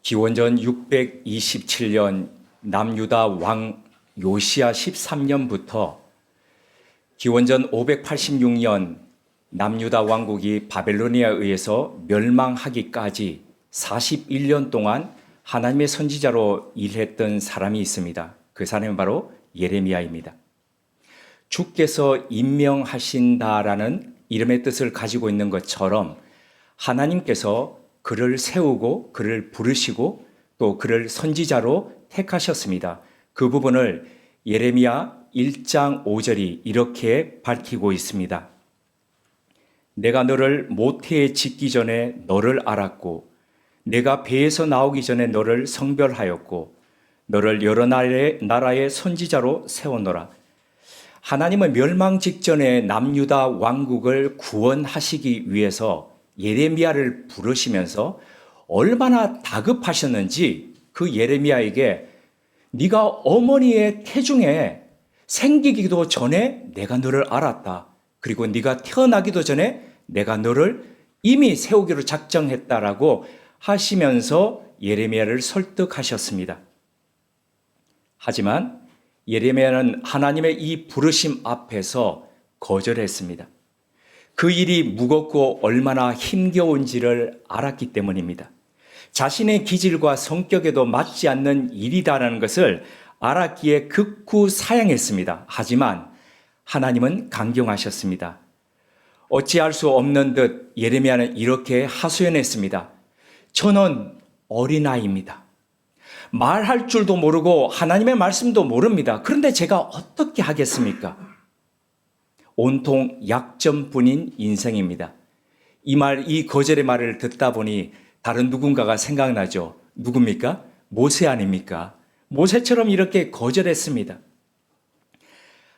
기원전 627년 남유다 왕 요시야 13년부터 기원전 586년 남유다 왕국이 바벨로니아에 의해서 멸망하기까지 41년 동안 하나님의 선지자로 일했던 사람이 있습니다. 그 사람은 바로 예레미야입니다. 주께서 임명하신다라는 이름의 뜻을 가지고 있는 것처럼 하나님께서 그를 세우고 그를 부르시고 또 그를 선지자로 택하셨습니다. 그 부분을 예레미야 1장 5절이 이렇게 밝히고 있습니다. 내가 너를 모태에 짓기 전에 너를 알았고 내가 배에서 나오기 전에 너를 성별하였고 너를 여러 나라의 선지자로 세웠노라. 하나님은 멸망 직전에 남유다 왕국을 구원하시기 위해서 예레미야를 부르시면서 얼마나 다급하셨는지 그 예레미야에게 네가 어머니의 태중에 생기기도 전에 내가 너를 알았다. 그리고 네가 태어나기도 전에 내가 너를 이미 세우기로 작정했다라고 하시면서 예레미야를 설득하셨습니다. 하지만 예레미야는 하나님의 이 부르심 앞에서 거절했습니다. 그 일이 무겁고 얼마나 힘겨운지를 알았기 때문입니다. 자신의 기질과 성격에도 맞지 않는 일이다라는 것을 알았기에 극구 사양했습니다. 하지만 하나님은 강경하셨습니다. 어찌할 수 없는 듯 예레미야는 이렇게 하소연했습니다. 저는 어린아이입니다. 말할 줄도 모르고 하나님의 말씀도 모릅니다. 그런데 제가 어떻게 하겠습니까? 온통 약점뿐인 인생입니다. 이 거절의 말을 듣다 보니 다른 누군가가 생각나죠. 누굽니까? 모세 아닙니까? 모세처럼 이렇게 거절했습니다.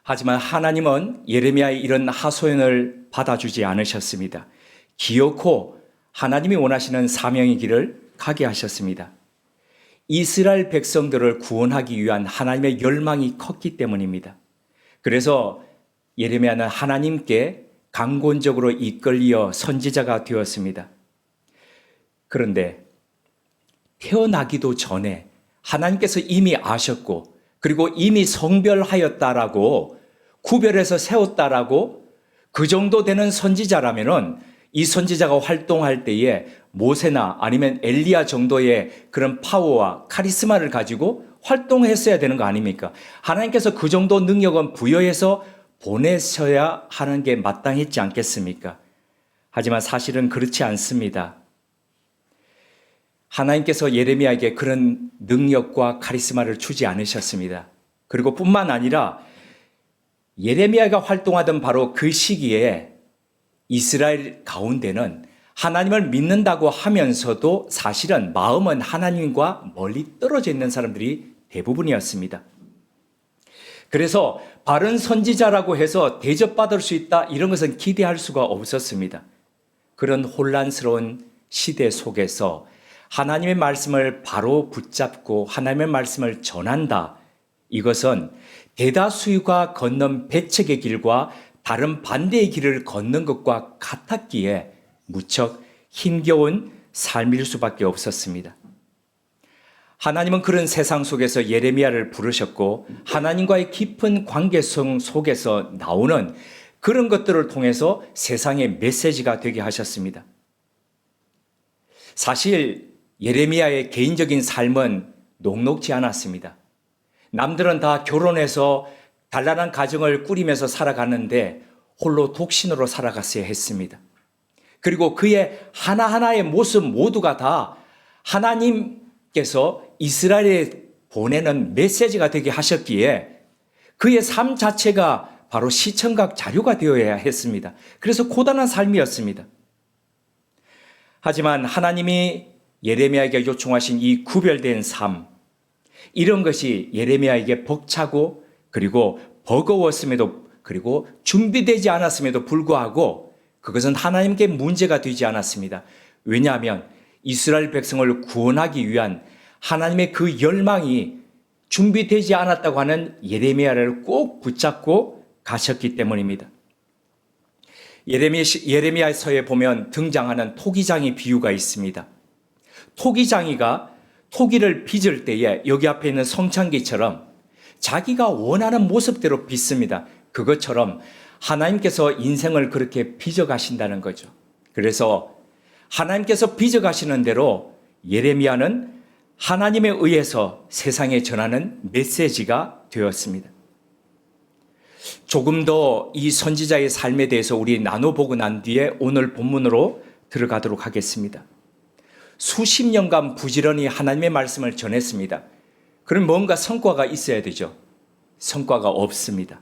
하지만 하나님은 예레미야의 이런 하소연을 받아주지 않으셨습니다. 기어코 하나님이 원하시는 사명의 길을 가게 하셨습니다. 이스라엘 백성들을 구원하기 위한 하나님의 열망이 컸기 때문입니다. 그래서 예레미야는 하나님께 강권적으로 이끌려 선지자가 되었습니다. 그런데 태어나기도 전에 하나님께서 이미 아셨고 그리고 이미 성별하였다라고 구별해서 세웠다라고 그 정도 되는 선지자라면은 이 선지자가 활동할 때에 모세나 아니면 엘리야 정도의 그런 파워와 카리스마를 가지고 활동했어야 되는 거 아닙니까? 하나님께서 그 정도 능력은 부여해서 보내셔야 하는 게 마땅했지 않겠습니까? 하지만 사실은 그렇지 않습니다. 하나님께서 예레미야에게 그런 능력과 카리스마를 주지 않으셨습니다. 그리고 뿐만 아니라 예레미야가 활동하던 바로 그 시기에 이스라엘 가운데는 하나님을 믿는다고 하면서도 사실은 마음은 하나님과 멀리 떨어져 있는 사람들이 대부분이었습니다. 그래서 바른 선지자라고 해서 대접받을 수 있다 이런 것은 기대할 수가 없었습니다. 그런 혼란스러운 시대 속에서 하나님의 말씀을 바로 붙잡고 하나님의 말씀을 전한다. 이것은 대다수가 걷는 배척의 길과 다른 반대의 길을 걷는 것과 같았기에 무척 힘겨운 삶일 수밖에 없었습니다. 하나님은 그런 세상 속에서 예레미야를 부르셨고 하나님과의 깊은 관계성 속에서 나오는 그런 것들을 통해서 세상의 메시지가 되게 하셨습니다. 사실 예레미야의 개인적인 삶은 녹록지 않았습니다. 남들은 다 결혼해서 단란한 가정을 꾸리면서 살아가는데 홀로 독신으로 살아갔어야 했습니다. 그리고 그의 하나하나의 모습 모두가 다 하나님께서 이스라엘에 보내는 메시지가 되게 하셨기에 그의 삶 자체가 바로 시청각 자료가 되어야 했습니다. 그래서 고단한 삶이었습니다. 하지만 하나님이 예레미야에게 요청하신 이 구별된 삶, 이런 것이 예레미야에게 벅차고 그리고 버거웠음에도 그리고 준비되지 않았음에도 불구하고 그것은 하나님께 문제가 되지 않았습니다. 왜냐하면 이스라엘 백성을 구원하기 위한 하나님의 그 열망이 준비되지 않았다고 하는 예레미야를 꼭 붙잡고 가셨기 때문입니다. 예레미야서에 보면 등장하는 토기장이 비유가 있습니다. 토기장이가 토기를 빚을 때에 여기 앞에 있는 성창기처럼 자기가 원하는 모습대로 빚습니다. 그것처럼 하나님께서 인생을 그렇게 빚어가신다는 거죠. 그래서 하나님께서 빚어가시는 대로 예레미야는 하나님에 의해서 세상에 전하는 메시지가 되었습니다. 조금 더 이 선지자의 삶에 대해서 우리 나눠보고 난 뒤에 오늘 본문으로 들어가도록 하겠습니다. 수십 년간 부지런히 하나님의 말씀을 전했습니다. 그럼 뭔가 성과가 있어야 되죠. 성과가 없습니다.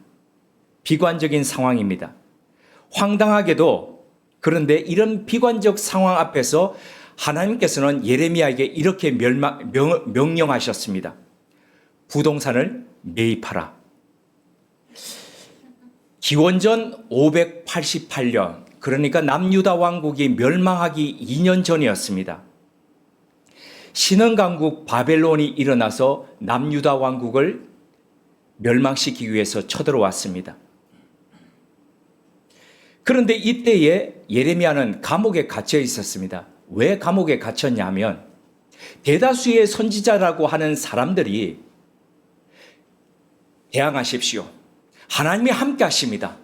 비관적인 상황입니다. 황당하게도 그런데 이런 비관적 상황 앞에서 하나님께서는 예레미야에게 이렇게 명령하셨습니다. 부동산을 매입하라. 기원전 588년, 그러니까 남유다 왕국이 멸망하기 2년 전이었습니다. 신흥강국 바벨론이 일어나서 남유다 왕국을 멸망시키기 위해서 쳐들어왔습니다. 그런데 이때에 예레미야는 감옥에 갇혀 있었습니다. 왜 감옥에 갇혔냐면 대다수의 선지자라고 하는 사람들이 대항하십시오. 하나님이 함께 하십니다.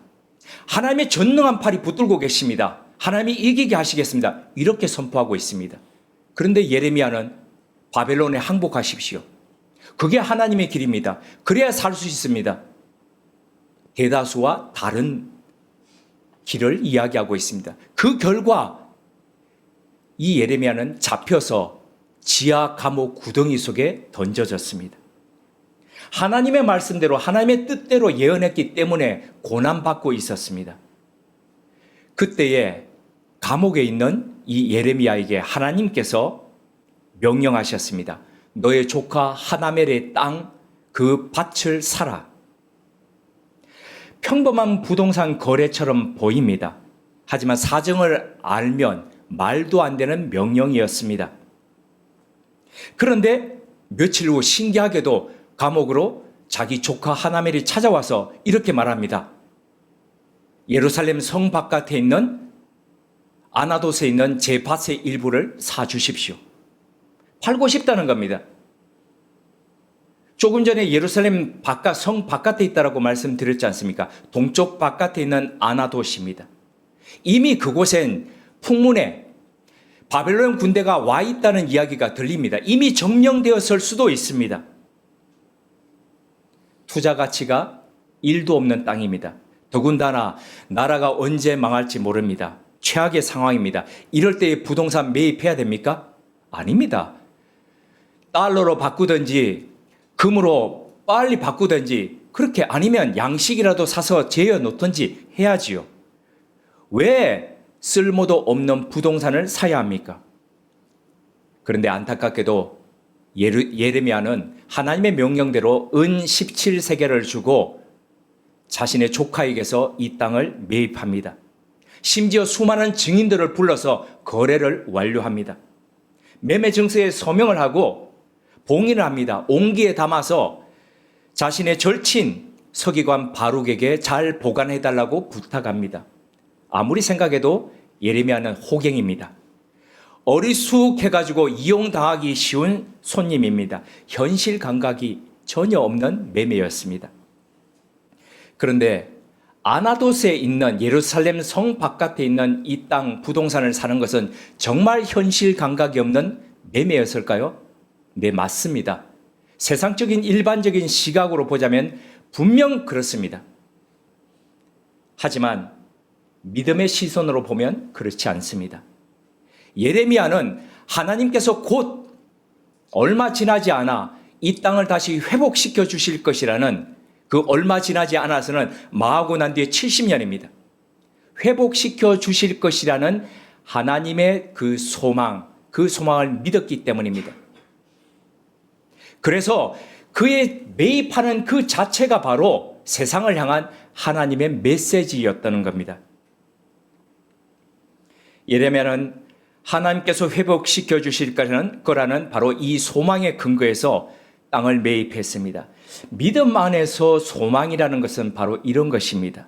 하나님의 전능한 팔이 붙들고 계십니다. 하나님이 이기게 하시겠습니다. 이렇게 선포하고 있습니다. 그런데 예레미야는 바벨론에 항복하십시오. 그게 하나님의 길입니다. 그래야 살 수 있습니다. 대다수와 다른 길을 이야기하고 있습니다. 그 결과 이 예레미야는 잡혀서 지하 감옥 구덩이 속에 던져졌습니다. 하나님의 말씀대로 하나님의 뜻대로 예언했기 때문에 고난받고 있었습니다. 그때에 감옥에 있는 이 예레미야에게 하나님께서 명령하셨습니다. 너의 조카 하나멜의 땅 그 밭을 사라. 평범한 부동산 거래처럼 보입니다. 하지만 사정을 알면 말도 안 되는 명령이었습니다. 그런데 며칠 후 신기하게도 감옥으로 자기 조카 하나멜이 찾아와서 이렇게 말합니다. 예루살렘 성 바깥에 있는 아나돗에 있는 제 밭의 일부를 사주십시오. 팔고 싶다는 겁니다. 조금 전에 예루살렘 바깥, 성 바깥에 있다라고 말씀드렸지 않습니까? 동쪽 바깥에 있는 아나돗입니다. 이미 그곳엔 풍문에 바벨론 군대가 와 있다는 이야기가 들립니다. 이미 점령되었을 수도 있습니다. 투자 가치가 1도 없는 땅입니다. 더군다나 나라가 언제 망할지 모릅니다. 최악의 상황입니다. 이럴 때에 부동산 매입해야 됩니까? 아닙니다. 달러로 바꾸든지 금으로 빨리 바꾸든지 그렇게 아니면 양식이라도 사서 재어 놓든지 해야지요. 왜 쓸모도 없는 부동산을 사야 합니까? 그런데 안타깝게도 예레미야는 하나님의 명령대로 은 17세겔을 주고 자신의 조카에게서 이 땅을 매입합니다. 심지어 수많은 증인들을 불러서 거래를 완료합니다. 매매 증서에 서명을 하고 봉인을 합니다. 옹기에 담아서 자신의 절친 서기관 바룩에게 잘 보관해달라고 부탁합니다. 아무리 생각해도 예레미야는 호갱입니다. 어리숙해가지고 이용당하기 쉬운 손님입니다. 현실 감각이 전혀 없는 매매였습니다. 그런데 아나돗에 있는 예루살렘 성 바깥에 있는 이 땅 부동산을 사는 것은 정말 현실 감각이 없는 매매였을까요? 네, 맞습니다. 세상적인 일반적인 시각으로 보자면 분명 그렇습니다. 하지만 믿음의 시선으로 보면 그렇지 않습니다. 예레미야는 하나님께서 곧 얼마 지나지 않아 이 땅을 다시 회복시켜 주실 것이라는 그 얼마 지나지 않아서는 망하고 난 뒤에 70년입니다. 회복시켜 주실 것이라는 하나님의 그 소망을 믿었기 때문입니다. 그래서 그의 매입하는 그 자체가 바로 세상을 향한 하나님의 메시지였다는 겁니다. 예레미야는 하나님께서 회복시켜 주실 거라는 바로 이 소망의 근거에서 땅을 매입했습니다. 믿음 안에서 소망이라는 것은 바로 이런 것입니다.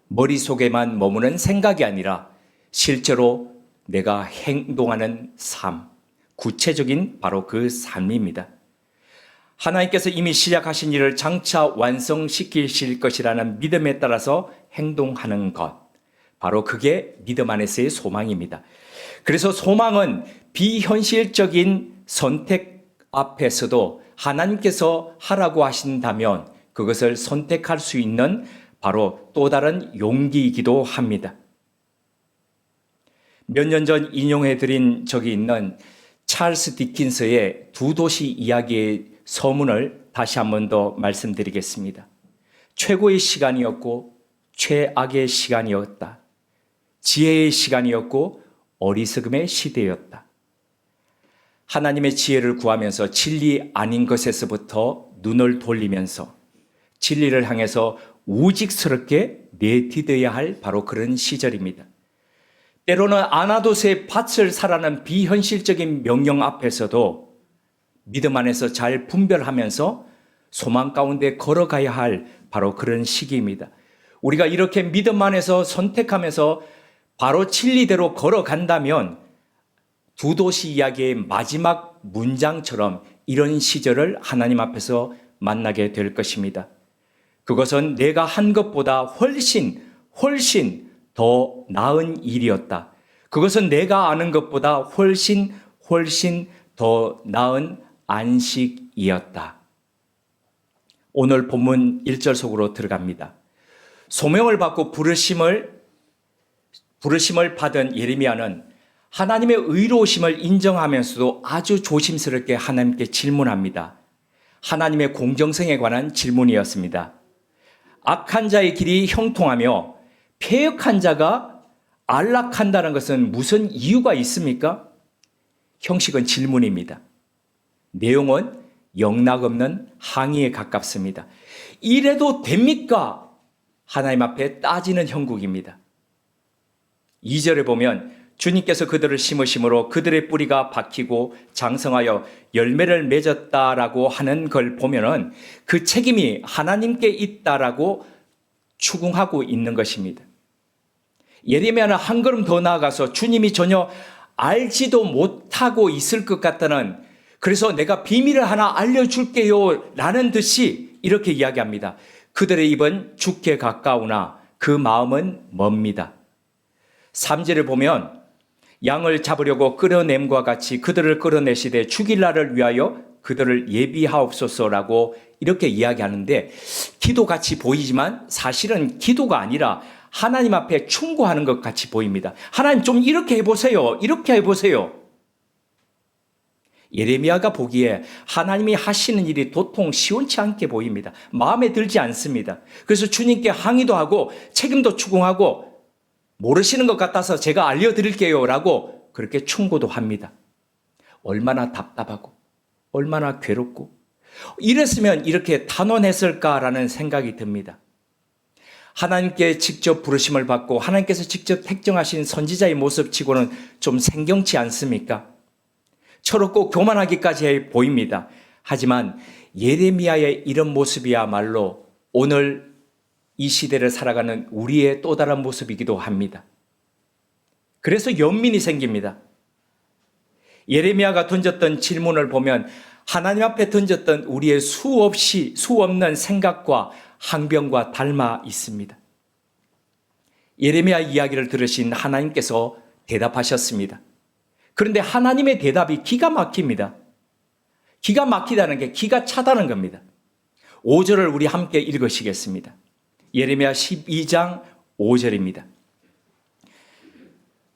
머릿속에만 머무는 생각이 아니라 실제로 내가 행동하는 삶, 구체적인 바로 그 삶입니다. 하나님께서 이미 시작하신 일을 장차 완성시키실 것이라는 믿음에 따라서 행동하는 것. 바로 그게 믿음 안에서의 소망입니다. 그래서 소망은 비현실적인 선택 앞에서도 하나님께서 하라고 하신다면 그것을 선택할 수 있는 바로 또 다른 용기이기도 합니다. 몇 년 전 인용해드린 적이 있는 찰스 디킨스의 두 도시 이야기의 서문을 다시 한 번 더 말씀드리겠습니다. 최고의 시간이었고 최악의 시간이었다. 지혜의 시간이었고 어리석음의 시대였다. 하나님의 지혜를 구하면서 진리 아닌 것에서부터 눈을 돌리면서 진리를 향해서 우직스럽게 내디뎌야 할 바로 그런 시절입니다. 때로는 아나도스의 밭을 사라는 비현실적인 명령 앞에서도 믿음 안에서 잘 분별하면서 소망 가운데 걸어가야 할 바로 그런 시기입니다. 우리가 이렇게 믿음 안에서 선택하면서 바로 진리대로 걸어간다면 두 도시 이야기의 마지막 문장처럼 이런 시절을 하나님 앞에서 만나게 될 것입니다. 그것은 내가 한 것보다 훨씬 더 나은 일이었다. 그것은 내가 아는 것보다 훨씬 더 나은 안식이었다. 오늘 본문 1절 속으로 들어갑니다. 소명을 받고 부르심을 받은 예레미야는 하나님의 의로우심을 인정하면서도 아주 조심스럽게 하나님께 질문합니다. 하나님의 공정성에 관한 질문이었습니다. 악한 자의 길이 형통하며 패역한 자가 안락한다는 것은 무슨 이유가 있습니까? 형식은 질문입니다. 내용은 영락없는 항의에 가깝습니다. 이래도 됩니까? 하나님 앞에 따지는 형국입니다. 2절에 보면 주님께서 그들을 심으심으로 그들의 뿌리가 박히고 장성하여 열매를 맺었다라고 하는 걸 보면은 그 책임이 하나님께 있다라고 추궁하고 있는 것입니다. 예레미야는 한 걸음 더 나아가서 주님이 전혀 알지도 못하고 있을 것 같다는, 그래서 내가 비밀을 하나 알려줄게요 라는 듯이 이렇게 이야기합니다. 그들의 입은 죽게 가까우나 그 마음은 멉니다. 3절을 보면 양을 잡으려고 끌어냄과 같이 그들을 끌어내시되 죽일 날을 위하여 그들을 예비하옵소서라고 이렇게 이야기하는데, 기도같이 보이지만 사실은 기도가 아니라 하나님 앞에 충고하는 것 같이 보입니다. 하나님 좀 이렇게 해보세요. 이렇게 해보세요. 예레미야가 보기에 하나님이 하시는 일이 도통 시원치 않게 보입니다. 마음에 들지 않습니다. 그래서 주님께 항의도 하고 책임도 추궁하고 모르시는 것 같아서 제가 알려드릴게요 라고 그렇게 충고도 합니다. 얼마나 답답하고 얼마나 괴롭고 이랬으면 이렇게 단언했을까라는 생각이 듭니다. 하나님께 직접 부르심을 받고 하나님께서 직접 택정하신 선지자의 모습치고는 좀 생경치 않습니까? 철없고 교만하기까지 보입니다. 하지만 예레미야의 이런 모습이야말로 오늘 이 시대를 살아가는 우리의 또 다른 모습이기도 합니다. 그래서 연민이 생깁니다. 예레미야가 던졌던 질문을 보면 하나님 앞에 던졌던 우리의 수없는 생각과 항변과 닮아 있습니다. 예레미야 이야기를 들으신 하나님께서 대답하셨습니다. 그런데 하나님의 대답이 기가 막힙니다. 기가 막히다는 게 기가 차다는 겁니다. 5절을 우리 함께 읽으시겠습니다. 예레미야 12장 5절입니다.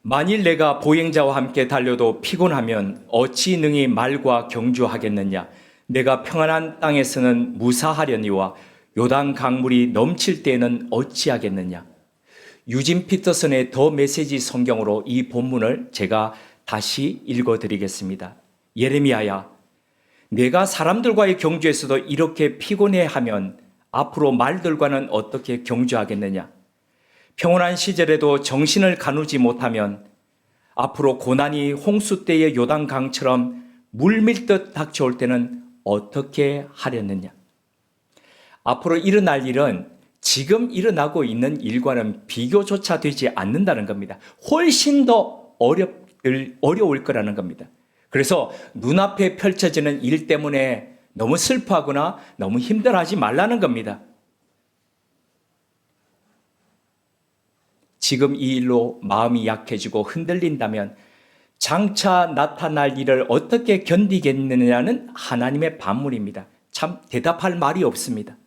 만일 내가 보행자와 함께 달려도 피곤하면 어찌 능히 말과 경주하겠느냐. 내가 평안한 땅에서는 무사하려니와 요단 강물이 넘칠 때에는 어찌하겠느냐. 유진 피터슨의 더 메시지 성경으로 이 본문을 제가 다시 읽어드리겠습니다. 예레미야야, 내가 사람들과의 경주에서도 이렇게 피곤해하면 앞으로 말들과는 어떻게 경주하겠느냐. 평온한 시절에도 정신을 가누지 못하면 앞으로 고난이 홍수 때의 요단강처럼 물밀듯 닥쳐올 때는 어떻게 하려느냐. 앞으로 일어날 일은 지금 일어나고 있는 일과는 비교조차 되지 않는다는 겁니다. 훨씬 더 어려울 거라는 겁니다. 그래서 눈앞에 펼쳐지는 일 때문에 너무 슬퍼하거나 너무 힘들어하지 말라는 겁니다. 지금 이 일로 마음이 약해지고 흔들린다면 장차 나타날 일을 어떻게 견디겠느냐는 하나님의 반문입니다. 참 대답할 말이 없습니다.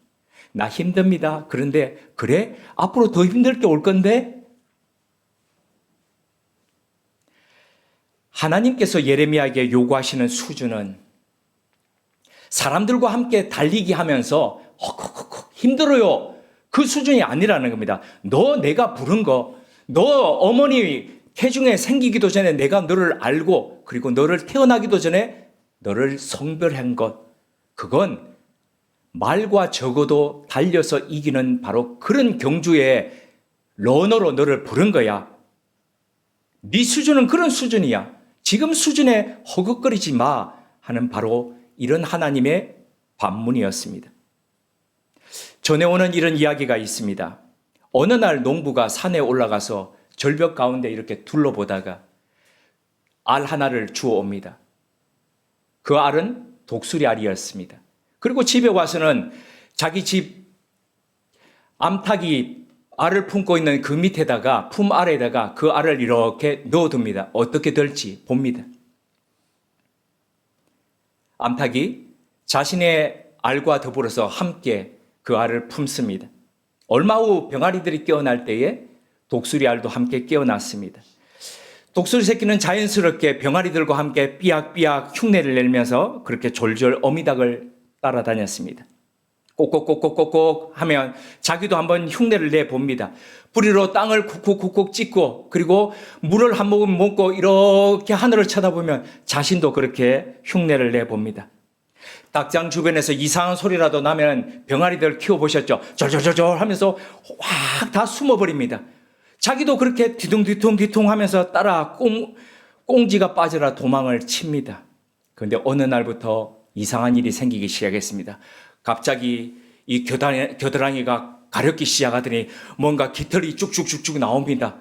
나 힘듭니다. 그런데 그래? 앞으로 더 힘들 게 올 건데? 하나님께서 예레미야에게 요구하시는 수준은 사람들과 함께 달리기 하면서 힘들어요. 그 수준이 아니라는 겁니다. 너 내가 부른 거, 너 어머니 태중에 생기기도 전에 내가 너를 알고 그리고 너를 태어나기도 전에 너를 성별한 것, 그건 말과 적어도 달려서 이기는 바로 그런 경주의 러너로 너를 부른 거야. 네 수준은 그런 수준이야. 지금 수준에 허걱거리지 마 하는 바로 이런 하나님의 반문이었습니다. 전해오는 이런 이야기가 있습니다. 어느 날 농부가 산에 올라가서 절벽 가운데 이렇게 둘러보다가 알 하나를 주워옵니다. 그 알은 독수리 알이었습니다. 그리고 집에 와서는 자기 집 암탉이 알을 품고 있는 그 밑에다가 품 아래에다가 그 알을 이렇게 넣어둡니다. 어떻게 될지 봅니다. 암탉이 자신의 알과 더불어서 함께 그 알을 품습니다. 얼마 후 병아리들이 깨어날 때에 독수리 알도 함께 깨어났습니다. 독수리 새끼는 자연스럽게 병아리들과 함께 삐약삐약 흉내를 내면서 그렇게 졸졸 어미닭을 따라다녔습니다. 꼭꼭꼭꼭꼭꼭 하면 자기도 한번 흉내를 내봅니다. 뿌리로 땅을 쿡쿡쿡쿡 찍고 그리고 물을 한 모금 먹고 이렇게 하늘을 쳐다보면 자신도 그렇게 흉내를 내봅니다. 닭장 주변에서 이상한 소리라도 나면 병아리들 키워보셨죠? 졸졸졸졸 하면서 확 다 숨어버립니다. 자기도 그렇게 뒤뚱뒤뚱 하면서 따라 꽁지가 빠져라 도망을 칩니다. 그런데 어느 날부터 이상한 일이 생기기 시작했습니다. 갑자기 이 겨드랑이가 가렵기 시작하더니 뭔가 깃털이 쭉쭉쭉쭉 나옵니다.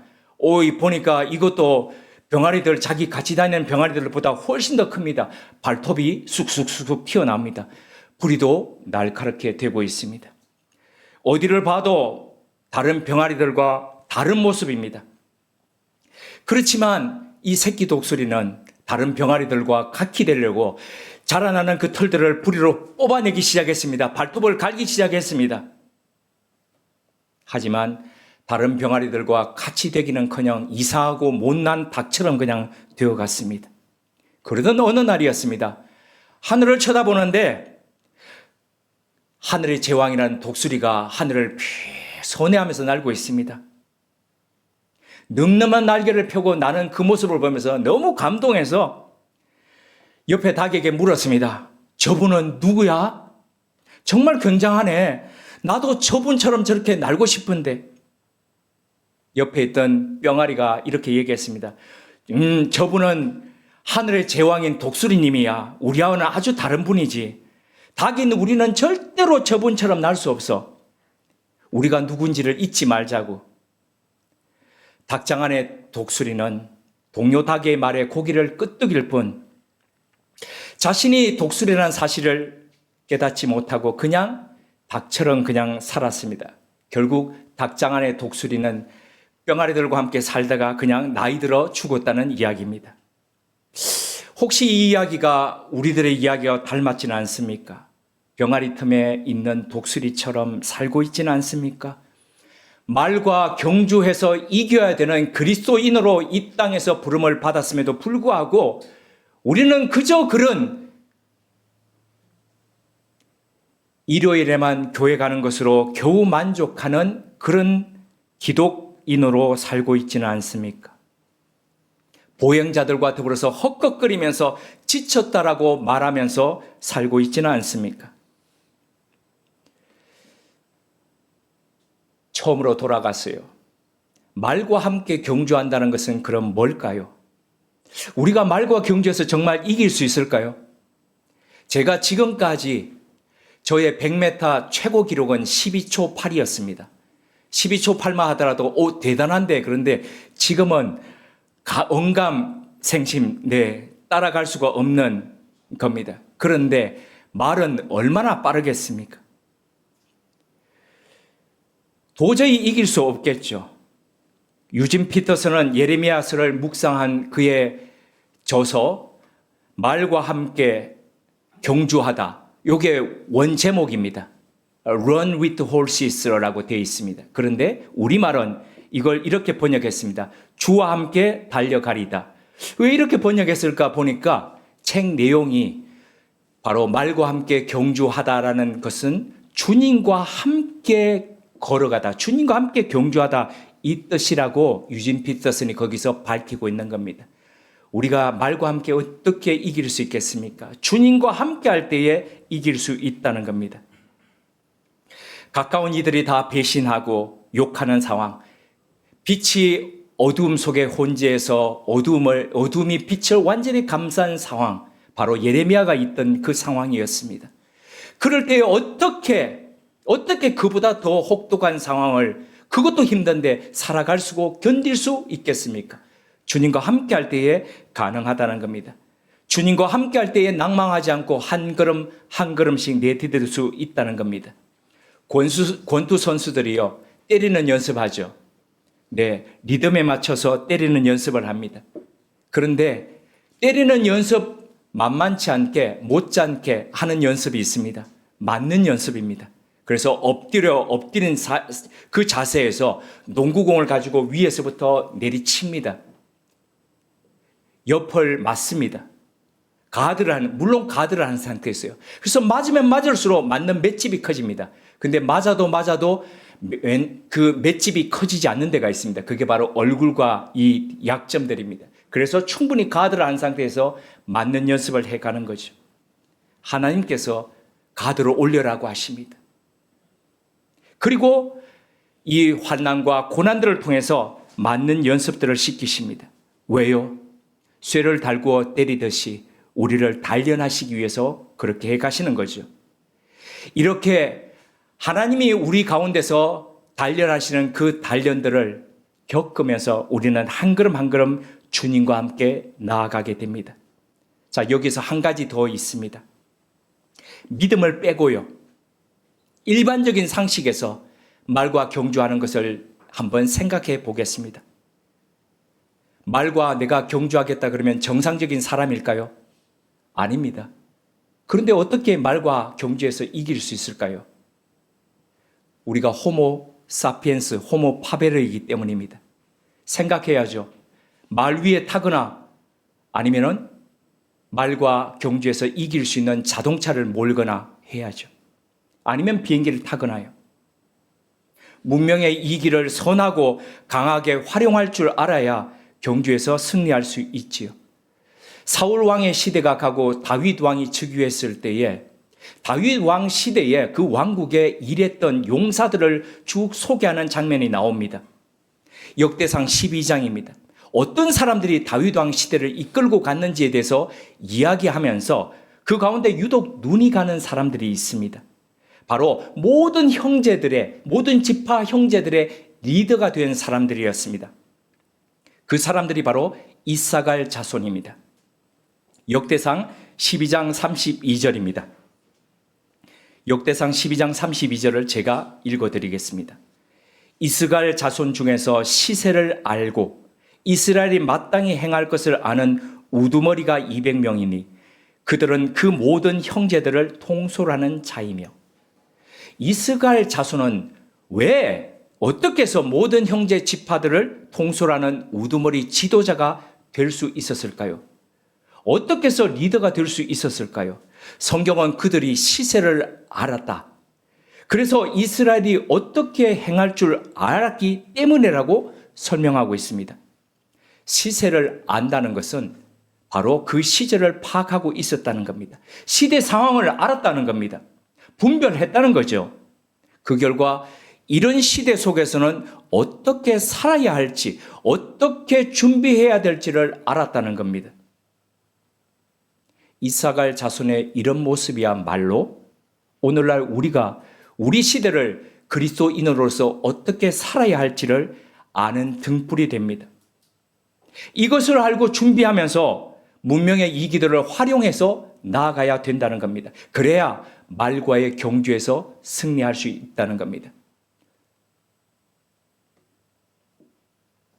보니까 이것도 병아리들, 자기 같이 다니는 병아리들보다 훨씬 더 큽니다. 발톱이 쑥쑥쑥 튀어나옵니다. 부리도 날카롭게 되고 있습니다. 어디를 봐도 다른 병아리들과 다른 모습입니다. 그렇지만 이 새끼 독수리는 다른 병아리들과 같이 되려고 자라나는 그 털들을 부리로 뽑아내기 시작했습니다. 발톱을 갈기 시작했습니다. 하지만 다른 병아리들과 같이 되기는커녕 이상하고 못난 닭처럼 그냥 되어갔습니다. 그러던 어느 날이었습니다. 하늘을 쳐다보는데 하늘의 제왕이라는 독수리가 하늘을 선회하면서 날고 있습니다. 늠름한 날개를 펴고 나는 그 모습을 보면서 너무 감동해서 옆에 닭에게 물었습니다. 저분은 누구야? 정말 굉장하네. 나도 저분처럼 저렇게 날고 싶은데. 옆에 있던 병아리가 이렇게 얘기했습니다. 저분은 하늘의 제왕인 독수리님이야. 우리와는 아주 다른 분이지. 닭인 우리는 절대로 저분처럼 날 수 없어. 우리가 누군지를 잊지 말자고. 닭장 안의 독수리는 동료 닭의 말에 고기를 끄덕일 뿐 자신이 독수리라는 사실을 깨닫지 못하고 그냥 닭처럼 그냥 살았습니다. 결국 닭장 안의 독수리는 병아리들과 함께 살다가 그냥 나이 들어 죽었다는 이야기입니다. 혹시 이 이야기가 우리들의 이야기와 닮았지는 않습니까? 병아리 틈에 있는 독수리처럼 살고 있지는 않습니까? 말과 경주해서 이겨야 되는 그리스도인으로 이 땅에서 부름을 받았음에도 불구하고 우리는 그저 그런 일요일에만 교회 가는 것으로 겨우 만족하는 그런 기독인으로 살고 있지는 않습니까? 보행자들과 더불어서 헉헉거리면서 지쳤다라고 말하면서 살고 있지는 않습니까? 처음으로 돌아갔어요. 말과 함께 경주한다는 것은 그럼 뭘까요? 우리가 말과 경주해서 정말 이길 수 있을까요? 제가 지금까지 저의 100m 최고 기록은 12초 8이었습니다. 12초 8만 하더라도 대단한데 그런데 지금은 언감생심 따라갈 수가 없는 겁니다. 그런데 말은 얼마나 빠르겠습니까? 도저히 이길 수 없겠죠. 유진 피터슨은 예레미야서를 묵상한 그의 저서 말과 함께 경주하다. 이게 원제목입니다. Run with horses라고 되어 있습니다. 그런데 우리말은 이걸 이렇게 번역했습니다. 주와 함께 달려가리다. 왜 이렇게 번역했을까 보니까 책 내용이 바로 말과 함께 경주하다라는 것은 주님과 함께 걸어가다, 주님과 함께 경주하다 이 뜻이라고 유진 피터슨이 거기서 밝히고 있는 겁니다. 우리가 말과 함께 어떻게 이길 수 있겠습니까? 주님과 함께 할 때에 이길 수 있다는 겁니다. 가까운 이들이 다 배신하고 욕하는 상황, 빛이 어두움 속에 혼재해서 어둠이 빛을 완전히 감싼 상황, 바로 예레미야가 있던 그 상황이었습니다. 그럴 때에 어떻게 그보다 더 혹독한 상황을, 그것도 힘든데 살아갈 수, 견딜 수 있겠습니까? 주님과 함께 할 때에 가능하다는 겁니다. 주님과 함께 할 때에 낭망하지 않고 한 걸음 한 걸음씩 내디딜 수 있다는 겁니다. 권투 선수들이요, 때리는 연습하죠. 네, 리듬에 맞춰서 때리는 연습을 합니다. 그런데 때리는 연습 만만치 않게 못지않게 하는 연습이 있습니다. 맞는 연습입니다. 그래서 엎드리는 그 자세에서 농구공을 가지고 위에서부터 내리칩니다. 옆을 맞습니다. 물론 가드를 하는 상태였어요. 그래서 맞으면 맞을수록 맞는 맷집이 커집니다. 근데 맞아도 그 맷집이 커지지 않는 데가 있습니다. 그게 바로 얼굴과 이 약점들입니다. 그래서 충분히 가드를 한 상태에서 맞는 연습을 해가는 거죠. 하나님께서 가드를 올려라고 하십니다. 그리고 이 환난과 고난들을 통해서 맞는 연습들을 시키십니다. 왜요? 쇠를 달구어 때리듯이 우리를 단련하시기 위해서 그렇게 해 가시는 거죠. 이렇게 하나님이 우리 가운데서 단련하시는 그 단련들을 겪으면서 우리는 한 걸음 한 걸음 주님과 함께 나아가게 됩니다. 자, 여기서 한 가지 더 있습니다. 믿음을 빼고요, 일반적인 상식에서 말과 경주하는 것을 한번 생각해 보겠습니다. 말과 내가 경주하겠다 그러면 정상적인 사람일까요? 아닙니다. 그런데 어떻게 말과 경주해서 이길 수 있을까요? 우리가 호모 사피엔스, 호모 파베르이기 때문입니다. 생각해야죠. 말 위에 타거나 아니면은 말과 경주해서 이길 수 있는 자동차를 몰거나 해야죠. 아니면 비행기를 타거나요. 문명의 이 길을 선하고 강하게 활용할 줄 알아야 경주에서 승리할 수 있지요. 사울 왕의 시대가 가고 다윗 왕이 즉위했을 때에 다윗 왕 시대에 그 왕국에 일했던 용사들을 쭉 소개하는 장면이 나옵니다. 역대상 12장입니다. 어떤 사람들이 다윗 왕 시대를 이끌고 갔는지에 대해서 이야기하면서 그 가운데 유독 눈이 가는 사람들이 있습니다. 바로 모든 지파 형제들의 리더가 된 사람들이었습니다. 그 사람들이 바로 이사갈 자손입니다. 역대상 12장 32절입니다. 역대상 12장 32절을 제가 읽어드리겠습니다. 이스갈 자손 중에서 시세를 알고 이스라엘이 마땅히 행할 것을 아는 우두머리가 200명이니 그들은 그 모든 형제들을 통솔하는 자이며. 이스갈 자손은 왜 어떻게 해서 모든 형제 지파들을 통솔하는 우두머리 지도자가 될 수 있었을까요? 어떻게 해서 리더가 될 수 있었을까요? 성경은 그들이 시세를 알았다. 그래서 이스라엘이 어떻게 행할 줄 알았기 때문이라고 설명하고 있습니다. 시세를 안다는 것은 바로 그 시절을 파악하고 있었다는 겁니다. 시대 상황을 알았다는 겁니다. 분별했다는 거죠. 그 결과 이런 시대 속에서는 어떻게 살아야 할지, 어떻게 준비해야 될지를 알았다는 겁니다. 이사갈 자손의 이런 모습이야말로 오늘날 우리 시대를 그리스도인으로서 어떻게 살아야 할지를 아는 등불이 됩니다. 이것을 알고 준비하면서 문명의 이 기도를 활용해서 나아가야 된다는 겁니다. 그래야 말과의 경주에서 승리할 수 있다는 겁니다.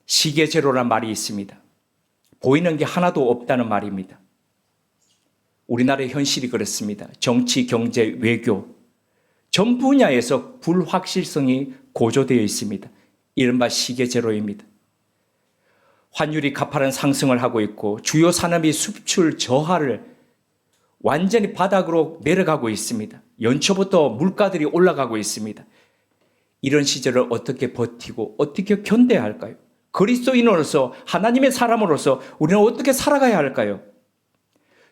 시계제로란 말이 있습니다. 보이는 게 하나도 없다는 말입니다. 우리나라의 현실이 그렇습니다. 정치, 경제, 외교 전 분야에서 불확실성이 고조되어 있습니다. 이른바 시계제로입니다. 환율이 가파른 상승을 하고 있고 주요 산업이 수출 저하를 완전히 바닥으로 내려가고 있습니다. 연초부터 물가들이 올라가고 있습니다. 이런 시절을 어떻게 버티고 어떻게 견뎌야 할까요? 그리스도인으로서 하나님의 사람으로서 우리는 어떻게 살아가야 할까요?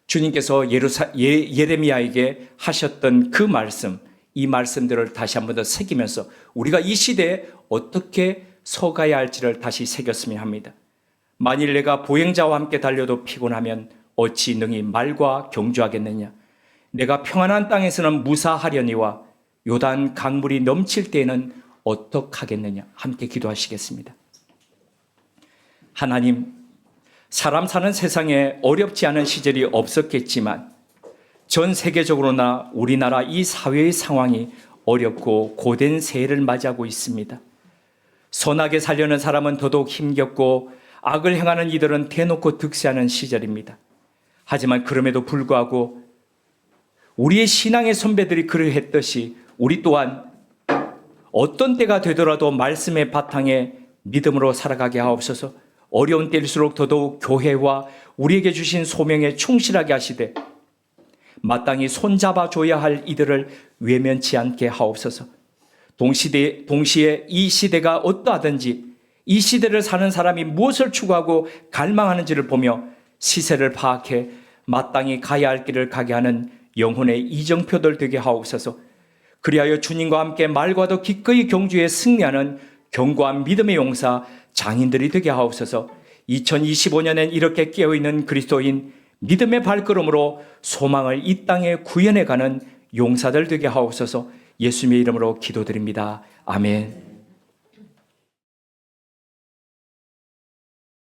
주님께서 예레미야에게 하셨던 그 말씀, 이 말씀들을 다시 한 번 더 새기면서 우리가 이 시대에 어떻게 서가야 할지를 다시 새겼으면 합니다. 만일 내가 보행자와 함께 달려도 피곤하면 어찌 능히 말과 경주하겠느냐. 내가 평안한 땅에서는 무사하려니와 요단 강물이 넘칠 때에는 어떡하겠느냐. 함께 기도하시겠습니다. 하나님, 사람 사는 세상에 어렵지 않은 시절이 없었겠지만 전 세계적으로나 우리나라 이 사회의 상황이 어렵고 고된 새해를 맞이하고 있습니다. 선하게 살려는 사람은 더더욱 힘겹고 악을 행하는 이들은 대놓고 득세하는 시절입니다. 하지만 그럼에도 불구하고 우리의 신앙의 선배들이 그러했듯이 우리 또한 어떤 때가 되더라도 말씀의 바탕에 믿음으로 살아가게 하옵소서. 어려운 때일수록 더더욱 교회와 우리에게 주신 소명에 충실하게 하시되 마땅히 손잡아줘야 할 이들을 외면치 않게 하옵소서. 동시에 이 시대가 어떠하든지 이 시대를 사는 사람이 무엇을 추구하고 갈망하는지를 보며 시세를 파악해 마땅히 가야 할 길을 가게 하는 영혼의 이정표들 되게 하옵소서. 그리하여 주님과 함께 말과도 기꺼이 경주에 승리하는 견고한 믿음의 용사 장인들이 되게 하옵소서. 2025년엔 이렇게 깨어있는 그리스도인 믿음의 발걸음으로 소망을 이 땅에 구현해가는 용사들 되게 하옵소서. 예수님의 이름으로 기도드립니다. 아멘.